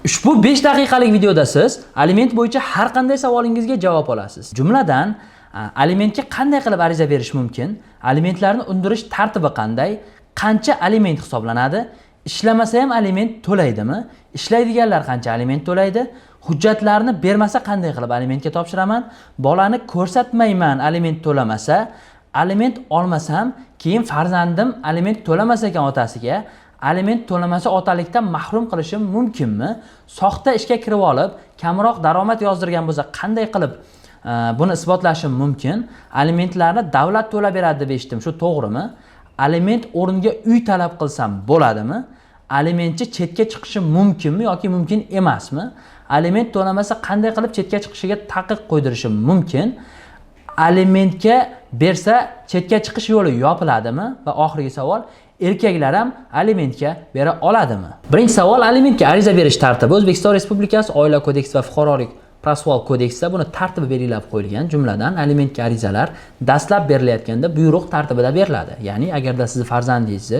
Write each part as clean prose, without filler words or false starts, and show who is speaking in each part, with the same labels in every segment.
Speaker 1: Ushbu 5 daqiqalik videoda siz aliment bo'yicha har qanday savolingizga javob olasiz. Jumladan, alimentga qanday qilib ariza berish mumkin? Alimentlarni undirish tartibi qanday? Qancha aliment hisoblanadi? Ishlamasa ham aliment to'laydimi? Ishlaydiganlar qancha aliment to'laydi? Hujjatlarni bermasa qanday qilib alimentga topshiraman? Bolani ko'rsatmayman aliment to'lamasa, aliment olmasam, keyin farzandim aliment to'lamas ekan otasiga, aliment to'lamasa otalikdan mahrum qilishim mumkinmi? Soxta ishga kirib olib, kamroq daromad yozdirgan bo'lsa qanday qilib buni isbotlashim mumkin? Alimentlarni davlat to'lab beradi deb eshitdim, shu to'g'rimi? Aliment o'rniga uy talab qilsam bo'ladimi? Alimentchi chetga chiqishi mumkinmi yoki mumkin emasmi? Aliment to'lamasa qanday qilib chetga chiqishiga taqiq qo'ydirishim mumkin? Alimentga bersa chetga chiqish yo'li yopiladimi? Va oxirgi savol, erkaklar ham alimentga bera oladimi? Birinchi savol, alimentga ariza berish tartibi. O'zbekiston Respublikasi Oila kodeksi va Fuqarolik Prosessual kodeksida buni tartibi belgilab qo'yilgan. Jumladan, alimentga arizalar dastlab berilayotganda buyruq tartibida beriladi. Ya'ni agarda siz farzandingizni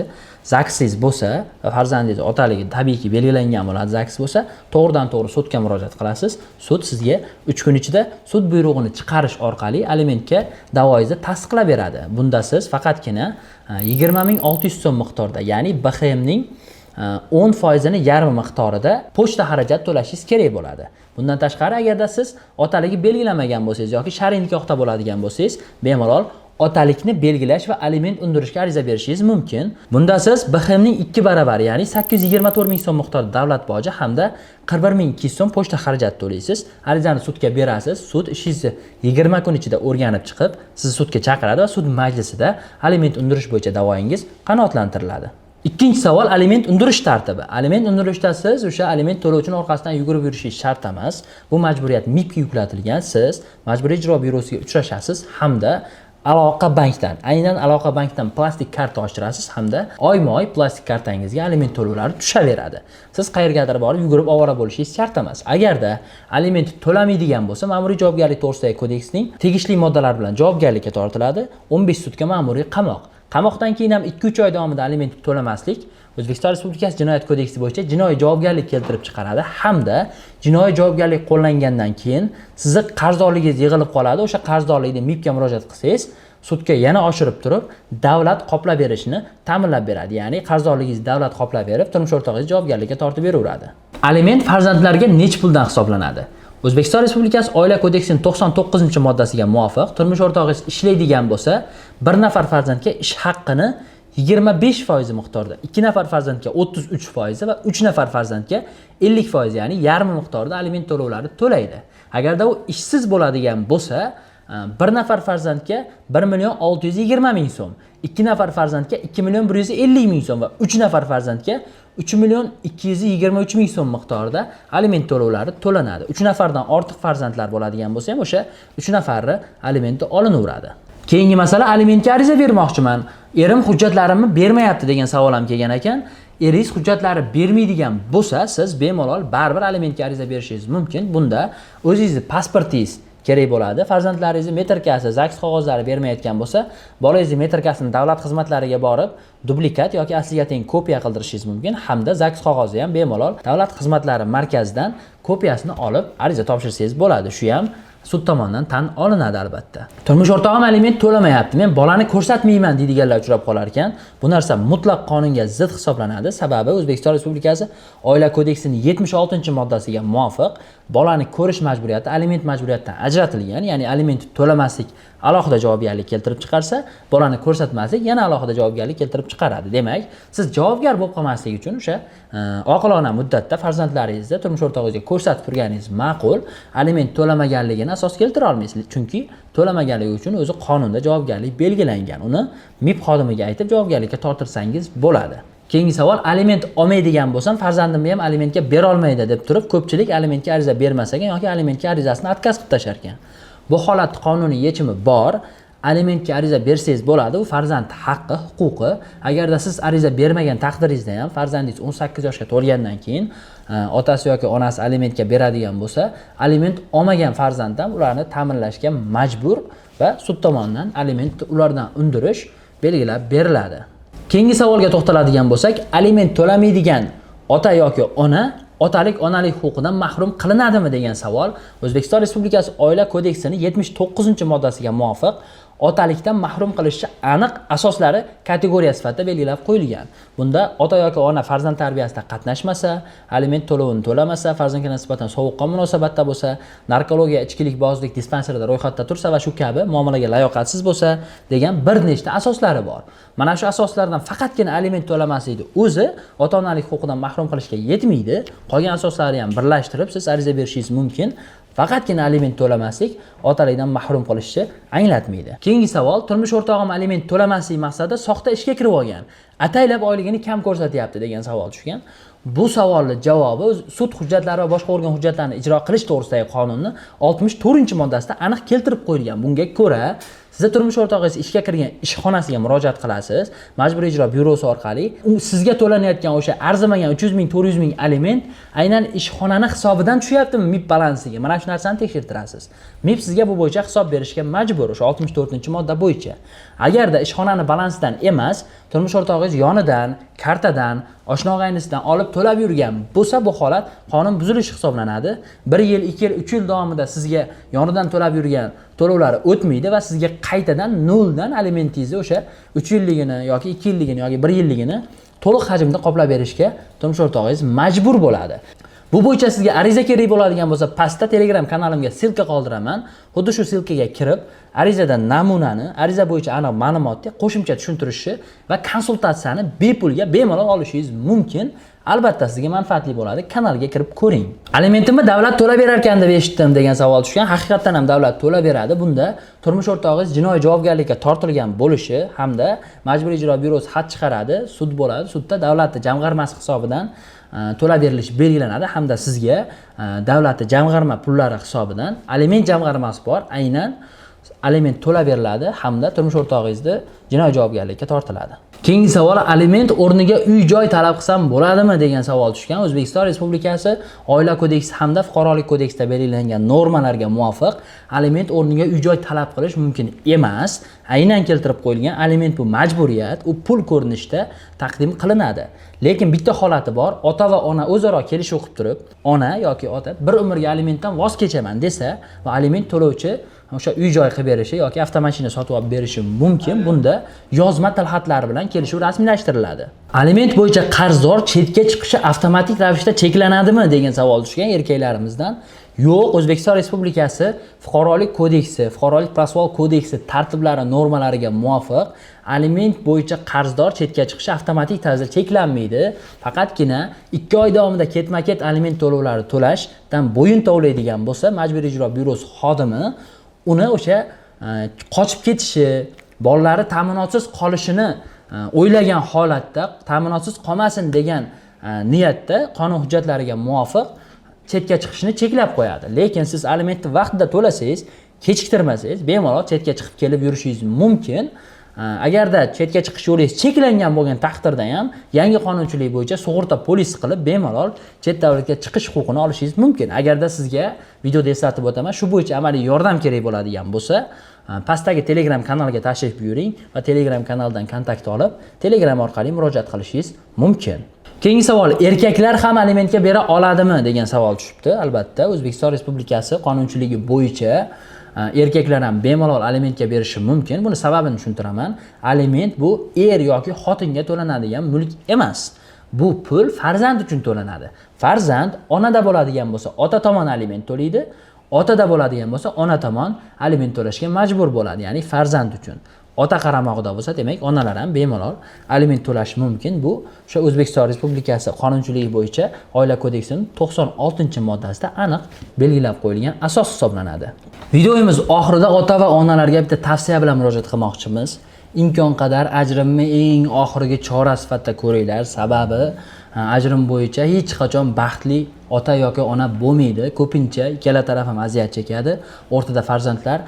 Speaker 1: zaksiz bo'lsa va farzandingiz otaligi tabiiyki belgilangan bo'ladi, zaksiz bo'lsa, to'g'ridan-to'g'ri sudga murojaat qilasiz. Sud sizga 3 kun ichida sud buyrug'ini chiqarish orqali alimentga da'voingizni tasdiqlab beradi. Bunda siz faqatgina 20.600 so'm miqdorida, ya'ni BXMning 10% yarmi miqdorida pochta xarajat to'lashingiz kerak bo'ladi. Bundan tashqari, agarda siz otaligi belgilamagan bo'lsangiz yoki shar'iy nikohda bo'ladigan bo'lsangiz, bemalol otalikni belgilash va aliment undirishga ariza berishingiz mumkin. Bunda siz BXMning 2 baravari, ya'ni 824 ming so'm miqdorida davlat boji hamda 41.200 so'm pochta xarajat to'laysiz. Arizani sudga berasiz. Sud ishingizni 20 kun ichida o'rganib chiqib, sizni sudga chaqiradi va sud majlisida aliment undirish bo'yicha da'voingiz qanoatlantiriladi. Ikkinchi savol, aliment undirish tartibi. Aliment undirishda siz o'sha aliment to'lovchining orqasidan yugurib yurishingiz shart emas. Bu majburiyat MIBga yuklatilgan. Siz Majburiy ijro byurosiga uchrashasiz hamda aloqa bankdan, aynan aloqa bankdan plastik karta ochirasiz hamda oyma-oy plastik kartangizga aliment to'lovlari tushaveradi. Siz qayergadir borib yugurib ovora bo'lishingiz shart emas. Agarda aliment to'lamaydigan bo'lsa, ma'muriy javobgarlik to'g'risidagi kodeksning tegishli moddalari bilan javobgarlikka tortiladi. 15 sutka ma'muriy qamoq. Qamoqdan keyin ham 2-3 oy davomida aliment to'lamaslik O'zbekiston Respublikasi Jinoyat kodeksi bo'yicha jinoiy javobgarlik keltirib chiqaradi hamda jinoiy javobgarlik qo'llangandan keyin sizni qarzdorligingiz yig'ilib qoladi. O'sha qarzdorlikni MIBga murojaat qilsangiz, sudga yana oshirib turib, davlat qoplab berishini ta'minlab beradi. Ya'ni qarzdorligingizni davlat qoplab berib, turmush o'rtog'ingiz javobgarlikka tortib beraveradi. Aliment farzandlarga nech puldan hisoblanadi? O'zbekiston Respublikasi Oila kodeksining 99-moddasiga muvofiq, turmush o'rtog'ingiz ishlaydigan bo'lsa, bir nafar farzandga ish haqqini 25% miqdorda, 2 nafar farzandga 33% va 3 nafar farzandga 50%, ya'ni yarmi miqdorda aliment to'lovlari to'laydi. Agarda u ishsiz bo'ladigan bo'lsa, bir nafar farzandga 1.620.000 so'm, 2 nafar farzandga 2.150.000 so'm va 3 nafar farzandga 3.223.000 so'm miqdorida aliment to'lovlari to'lanadi. 3 nafardan ortiq farzandlar bo'ladigan bo'lsa ham o'sha 3 nafarni alimenti olinaveradi. Keyingi masala, alimentga ariza bermoqchiman. Erim hujjatlarimni bermayapti degan savol ham kelgan ekan. Eringiz hujjatlari bermaydigan bo'lsa, siz bemalol baribir alimentga ariza berishingiz mumkin. Bunda o'zingizning pasportingiz kerak bo'ladi. Farzandlaringizni metrkasi, zaks qog'ozlari bermayotgan bo'lsa, bolangizning metrkasini davlat xizmatlariga borib, duplikat yoki asliga teng kopiya qildirishingiz mumkin hamda zaks qog'ozi ham bemalol davlat xizmatlari markazidan kopiyasini olib ariza topshirsangiz bo'ladi. Shu ham sud tomonidan tan olinadi albatta. Turmush o'rtog'im aliment to'lamayapti, men bolani ko'rsatmayman deydiganlar uchrab qolar ekan. Bu narsa mutlaq qonunga zid hisoblanadi. Sababi O'zbekiston Respublikasi Oila kodeksining 76-moddasiga muvofiq bolani ko'rish majburiyati aliment majburiyatidan ajratilgan. Ya'ni aliment to'lamaslik alohida javobgarlik keltirib chiqarsa, bolani ko'rsatmaslik yana alohida javobgarlik keltirib chiqaradi. Demak, siz javobgar bo'lib qolmaslik uchun o'sha oqilona muddatda farzandlaringizni turmush o'rtog'ingizga ko'rsatib turganingiz ma'qul. Aliment to'lamaganligini asos keltira olmaysiz, chunki to'lamaganligi uchun o'zi qonunda javobgarlik belgilangan. Uni MIB xodimiga aytib javobgarlikka tortirsangiz bo'ladi. Keyingi savol, aliment olmaydigan bo'lsam, farzandimni ham alimentga bera olmaydi deb turib, ko'pchilik alimentga ariza bermas ekan yoki alimentga arizasini отказ qilib tashar ekan. Bu holat qonuniy yechimi bor. Alimentga ariza bersangiz bo'ladi, u farzand haqqi, huquqi. Agarda siz ariza bermagan taqdiringizda ham farzandingiz 18 yoshga to'lgandan keyin otasi yoki onasi alimentga beradigan bo'lsa, aliment olmagan farzand ham ularni ta'minlashga majbur va sud tomonidan alimentni ulardan undirish belgilab beriladi. Keyingi savolga to'xtaladigan bo'lsak, aliment to'lamaydigan ota yoki ona otalik onalik huquqidan mahrum qilinadimi degan savol O'zbekiston Respublikasi Oila kodeksining 79-moddasiga muvofiq otalikdan mahrum qilishchi aniq asoslari kategoriya sifatida belgilab qo'yilgan. Bunda ota yoki ona farzand tarbiyasida qatnashmasa, aliment to'lovini to'lamasa, farzandga nisbatan sovuqqon munosabatda bo'lsa, narkologiya, ichkilikbozlik dispanserida ro'yxatda tursa va shu kabi muomalaga layoqatsiz bo'lsa degan bir nechta asoslari bor. Mana shu asoslardan faqatgina aliment to'lamaslikni o'zi ota-onalik huquqidan mahrum qilishga yetmaydi. Qolgan asoslarni ham birlashtirib siz ariza berishingiz mumkin. Faqatgina aliment to'lamaslik otalikdan mahrum qilishni anglatmaydi. Keyingi savol, turmush o'rtog'im aliment to'lamaslik maqsadida soxta ishga kirib olgan. Ataylab oyligini kam ko'rsatyapti degan savol tushgan. Bu savolning javobi sud hujjatlari va boshqa organ hujjatlarini ijro qilish to'g'risidagi qonunning 64-moddasida aniq keltirib qo'yilgan. Bunga ko'ra, siz turmush o'rtog'ingiz ishga kirgan ishxonasiga murojaat qilasiz. Majburiy ijro byurosi orqali sizga to'lanayotgan o'sha arzimagan 300 ming, 400 ming aliment aynan ishxonani hisobidan tushyaptimi MIP balansiga? Mana shu narsani tekshirtirasiz. MIP sizga bu bo'yicha hisob berishga majbur o'sha 64-modda bo'yicha. Agarda ishxonani balansidan emas, turmush o'rtog'ingiz yonidan, kartadan, oshna og'aynisidan olib to'lab yurgan bo'lsa, bu holat qonun buzilishi hisoblanadi. 1 yil, 2 yil, 3 yil davomida sizga yonidan to'lab yurgan to'lovlari o'tmaydi va sizga qaytadan noldan alimentingizni o'sha 3 yilligini yoki 2 yilligini yoki 1 yilligini to'liq hajmda qoplab berishga turmush o'rtog'ingiz majbur bo'ladi. Bu bo'yicha sizga ariza kerak bo'ladigan bo'lsa, pastda Telegram kanalimga silka qoldiraman. Xuddi shu silkaga kirib, arizadan namunani, ariza bo'yicha aniq ma'lumotni, qo'shimcha tushuntirishni va konsultatsiyani bepulga bemalol olishingiz mumkin. Albatta sizga manfaatli bo'ladi. Kanalga kirib ko'ring. Alimentimni davlat to'lab berar ekan deb eshitdim degan savol tushgan. Haqiqatan ham davlat to'lab beradi. Bunda turmush o'rtog'ingiz jinoiy javobgarlikka tortilgan bo'lishi hamda Majburiy ijro byurosi xat chiqaradi, sud bo'ladi. Sudda davlatning jamg'armasi hisobidan to'lab berilishi belgilanadi hamda sizga davlatning jamg'arma pullari hisobidan aliment jamg'armasi bor. Aynan aliment to'lab beriladi hamda turmush o'rtog'ingizni jinoiy javobgarlikka tortiladi. Keyingi savol, aliment o'rniga uy-joy talab qilsam bo'ladimi degan savol tushgan. O'zbekiston Respublikasi Oila kodeksi hamda Fuqarolik kodeksida belgilangan normalarga muvofiq aliment o'rniga uy-joy talab qilish mumkin emas. Aynan keltirib qo'yilgan aliment bu majburiyat, u pul ko'rinishida taqdim qilinadi. Lekin bitta holati bor, ota va ona o'zaro kelishuv qilib turib, ona yoki ota bir umrga alimentdan voz kechaman desa va aliment to'lovchi o'sha uy-joy qilib berishi yoki avtomashina sotib olib berishi mumkin. Bunda yozma tilxatlar bilan kelishuv rasmiylashtiriladi. Aliment bo'yicha qarzdor chetga chiqishi avtomatik ravishda cheklanadimi degan savol tushgan erkaklarimizdan. Yo'q, O'zbekiston Respublikasi Fuqarolik kodeksi, Fuqarolik protsessual kodeksi tartiblari normalariga muvofiq aliment bo'yicha qarzdor chetga chiqishi avtomatik tarzda cheklanmaydi. Faqatgina 2 oy davomida ketma-ket aliment to'lovlari to'lashdan bo'yin tovlaydigan bo'lsa, Majburiy ijro byurosi xodimi uni o'sha qochib ketishi, bolalari ta'minotsiz qolishini o'ylagan holatda ta'minotsiz qolmasin degan niyatda qonun hujjatlariga muvofiq chetga chiqishni cheklab qo'yadi. Lekin siz alimentni vaqtida to'lasangiz, kechiktirmasangiz, bemalol chetga chiqib kelib yurishingiz mumkin. Agarda chetga chiqish yo'lingiz cheklangan bo'lgan taqdirda ham yangi qonunchilik bo'yicha sug'urta polisi qilib bemalol chet davlatga chiqish huquqini olishingiz mumkin. Agarda sizga videoda eslatib o'taman, shu bo'yicha amaliy yordam kerak bo'ladigan bo'lsa, pastdagi Telegram kanaliga tashrif buyuring va Telegram kanaldan kontakt olib, Telegram orqali murojaat qilishingiz mumkin. Keyingi savol, erkaklar ham alimentga bera oladimi degan savol tushibdi. Albatta, O'zbekiston Respublikasi qonunchiligi bo'yicha erkaklar ham bemalol alimentga berishi mumkin. Buni sababini tushuntiraman. Aliment bu er yoki xotinga to'lanadigan mulk emas. Bu pul farzand uchun to'lanadi. Farzand onada bo'ladigan bo'lsa, ota tomon aliment to'laydi. Otada bo'ladigan bo'lsa, ona tomon aliment to'lashga majbur bo'ladi, ya'ni farzand uchun. Ota qaramog'ida bo'lsa, demak, onalar ham bemalol aliment to'lashi mumkin. Bu o'sha O'zbekiston Respublikasi qonunchiligi bo'yicha Oila kodeksining 96-moddasida aniq belgilab qo'yilgan asos hisoblanadi. Videomiz oxirida ota va onalarga bitta tavsiya bilan murojaat qilmoqchimiz. Imkon qadar ajrimni eng oxirgi chora sifatida ko'ringlar. Sababi ajrim bo'yicha hech qachon baxtli ota yoki ona bo'lmaydi. Ko'pincha ikkala taraf ham aziyat chekadi. O'rtada farzandlar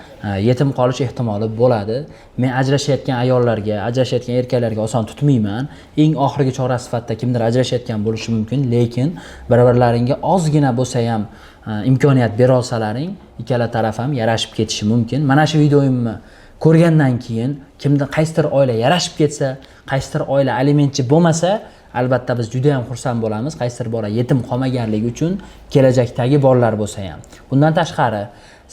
Speaker 1: yetim qolish ehtimoli bo'ladi. Men ajrashayotgan ayollarga, ajrashayotgan erkaklarga oson tutmayman. Eng oxirgi chora sifatida kimdir ajrashayotgan bo'lishi mumkin, lekin bir-birlaringga ozgina bo'lsa ham imkoniyat bera olsalaring, ikkala taraf ham yarashib ketishi mumkin. Mana shu videoimni ko'rgandan keyin kimdir qaysidir oila yarashib ketsa, qaysidir oila alimentchi bo'lmasa, albatta biz juda ham xursand bo'lamiz. Qaysidir bola yetim qolmaganligi uchun kelajakdagi bolalar bo'lsa ham. Bundan tashqari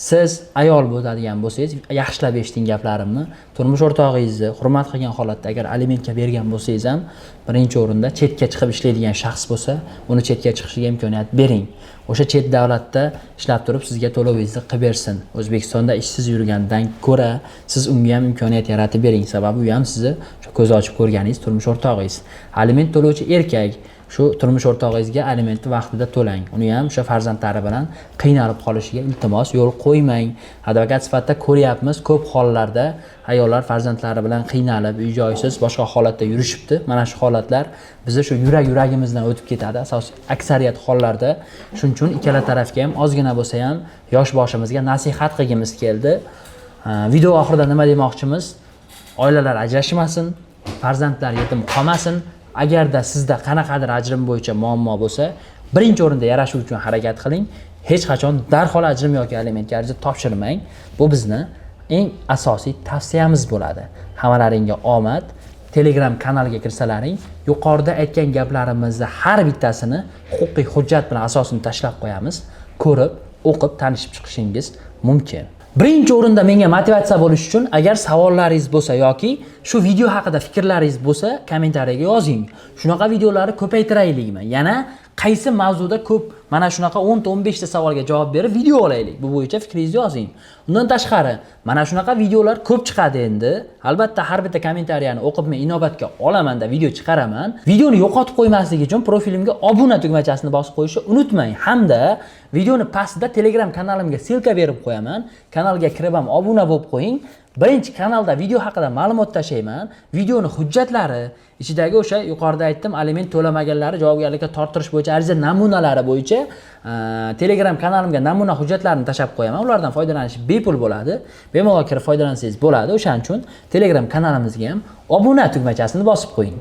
Speaker 1: siz ayol bo'ladigan bo'lsangiz, yaxshilab eshiting gaplarimni. Turmush o'rtog'ingizni hurmat qilgan holatda agar alimentga bergan bo'lsangiz ham, birinchi o'rinda chetga chiqib ishlaydigan shaxs bo'lsa, uni chetga chiqishiga imkoniyat bering. O'sha chet davlatda ishlab turib sizga to'lovingizni qilib bersin. O'zbekistonda ishsiz yurgandan ko'ra siz unga ham imkoniyat yaratib bering. Sababi u ham sizni ko'z ochib ko'rganingiz turmush o'rtog'ingiz. Aliment to'lovchi erkak shu turmush o'rtog'ingizga alimentni vaqtida to'lang. Uni ham o'sha farzandlari bilan qiynalib qolishiga iltimos yo'l qo'ymang. Advokat sifatida ko'ryapmiz, ko'p hollarda ayollar farzandlari bilan qiynalib, uy-joysiz, boshqa holatda yurishibdi. Mana shu holatlar bizni shu yuragimizdan o'tib ketadi. Asosiy aksariyat hollarda shuning uchun ikkala tarafga ham ozgina bo'lsa ham yosh boshimizga nasihat qilgimiz keldi. Video oxirida nima demoqchimiz? Oilalar ajrashmasin, farzandlar yetim qolmasin. Agarda sizda qanaqadir ajrim bo'yicha muammo bo'lsa, birinchi o'rinda yarashuv uchun harakat qiling. Hech qachon darhol ajrim yoki alimentga ariza topshirmang. Bu bizni eng asosiy tavsiyamiz bo'ladi. Hammalaringga omad. Telegram kanaliga kirsalaring, yuqorida aytgan gaplarimizni har bittasini huquqiy hujjat bilan asosini tashlab qo'yamiz. Ko'rib, o'qib, tanishib chiqishingiz mumkin. Birinchi o'rinda menga motivatsiya bo'lish uchun agar savollaringiz bo'lsa yoki shu video haqida fikrlaringiz bo'lsa, kommentariyaga yozing. Shunaqa videolarni ko'paytiraylikmi? Yana qaysi mavzuda ko'p mana shunaqa 10 ta 15 ta savolga javob berib video olaylik. Bu bo'yicha fikringizni yozing. Undan tashqari, mana shunaqa videolar ko'p chiqadi endi. Albatta har bitta kommentariyani o'qib men inobatga olamanda video chiqaraman. Videoni yo'qotib qo'ymaslik uchun profilimga obuna tugmachasini bosib qo'yishni unutmang. Hamda videoni pastida Telegram kanalimga silka berib qo'yaman. Kanalga kirib ham obuna bo'lib qo'ying. Birinchi kanalda video haqida ma'lumot tashlayman. Videoni hujjatlari, ichidagi o'sha yuqorida aytdim aliment to'lamaganlari javobgarlikka tortirish bo'yicha ariza namunalari bo'yicha Telegram kanalimga namuna hujjatlarini tashab qo'yaman. Ulardan foydalanish bepul bo'ladi. Bemalol kirib foydalansangiz bo'ladi. O'shaning uchun Telegram kanalimizga ham obuna tugmachasini bosib qo'ying.